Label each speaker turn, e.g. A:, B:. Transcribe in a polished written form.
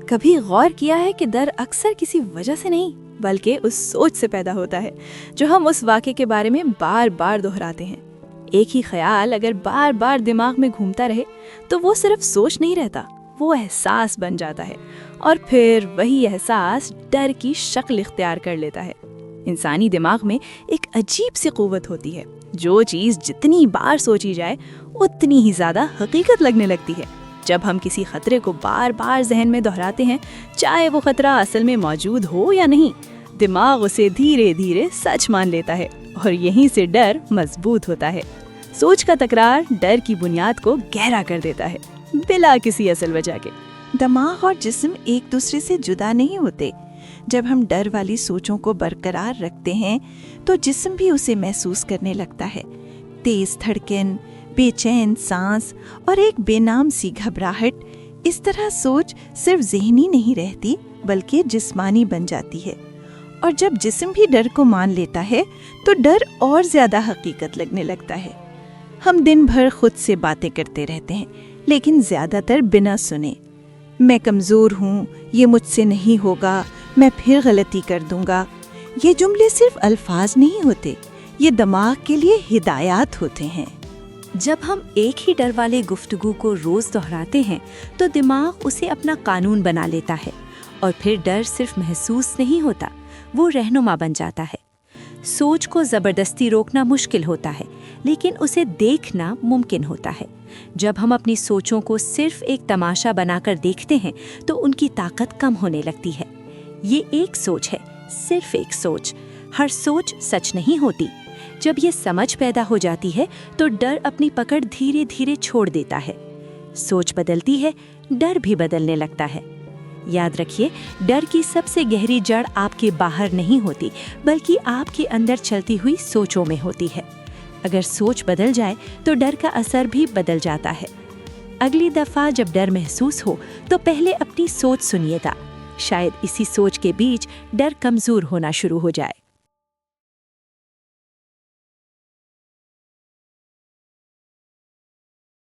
A: کبھی غور کیا ہے کہ ڈر اکثر کسی وجہ سے نہیں بلکہ اس سوچ سے پیدا ہوتا ہے جو ہم اس واقعے کے بارے میں بار بار دہراتے ہیں۔ ایک ہی خیال اگر بار بار دماغ میں گھومتا رہے تو وہ صرف سوچ نہیں رہتا، وہ احساس بن جاتا ہے، اور پھر وہی احساس ڈر کی شکل اختیار کر لیتا ہے۔ انسانی دماغ میں ایک عجیب سی قوت ہوتی ہے، جو چیز جتنی بار سوچی جائے اتنی ہی زیادہ حقیقت لگنے لگتی ہے۔ جب ہم کسی خطرے کو بار بار ذہن میں دہراتے ہیں، چاہے وہ خطرہ اصل میں موجود ہو یا نہیں، دماغ اسے دھیرے دھیرے سچ مان لیتا ہے، اور یہیں سے ڈر مضبوط ہوتا ہے۔ سوچ کا تکرار ڈر کی بنیاد کو گہرا کر دیتا ہے، بلا کسی اصل وجہ کے۔
B: دماغ اور جسم ایک دوسرے سے جدا نہیں ہوتے۔ جب ہم ڈر والی سوچوں کو برقرار رکھتے ہیں تو جسم بھی اسے محسوس کرنے لگتا ہے۔ تیز دھڑکن، بے چین سانس اور ایک بے نام سی گھبراہٹ۔ اس طرح سوچ صرف ذہنی نہیں رہتی بلکہ جسمانی بن جاتی ہے، اور جب جسم بھی ڈر کو مان لیتا ہے تو ڈر اور زیادہ حقیقت لگنے لگتا ہے۔ ہم دن بھر خود سے باتیں کرتے رہتے ہیں، لیکن زیادہ تر بنا سنے۔ میں کمزور ہوں، یہ مجھ سے نہیں ہوگا، میں پھر غلطی کر دوں گا۔ یہ جملے صرف الفاظ نہیں ہوتے، یہ دماغ کے لیے ہدایات ہوتے ہیں۔
C: جب ہم ایک ہی ڈر والے گفتگو کو روز دہراتے ہیں تو دماغ اسے اپنا قانون بنا لیتا ہے، اور پھر ڈر صرف محسوس نہیں ہوتا، وہ رہنما بن جاتا ہے۔ سوچ کو زبردستی روکنا مشکل ہوتا ہے، لیکن اسے دیکھنا ممکن ہوتا ہے۔ جب ہم اپنی سوچوں کو صرف ایک تماشا بنا کر دیکھتے ہیں تو ان کی طاقت کم ہونے لگتی ہے۔ یہ ایک سوچ ہے، صرف ایک سوچ۔ ہر سوچ سچ نہیں ہوتی۔ جب یہ سمجھ پیدا ہو جاتی ہے تو ڈر اپنی پکڑ دھیرے دھیرے چھوڑ دیتا ہے۔ سوچ بدلتی ہے، ڈر بھی بدلنے لگتا ہے۔ یاد رکھیے، ڈر کی سب سے گہری جڑ آپ کے باہر نہیں ہوتی بلکہ آپ کے اندر چلتی ہوئی سوچوں میں ہوتی ہے۔ اگر سوچ بدل جائے تو ڈر کا اثر بھی بدل جاتا ہے۔ اگلی دفعہ جب ڈر محسوس ہو تو پہلے اپنی سوچ سنیے گا، شاید اسی سوچ کے بیچ ڈر کمزور ہونا شروع ہو جائے۔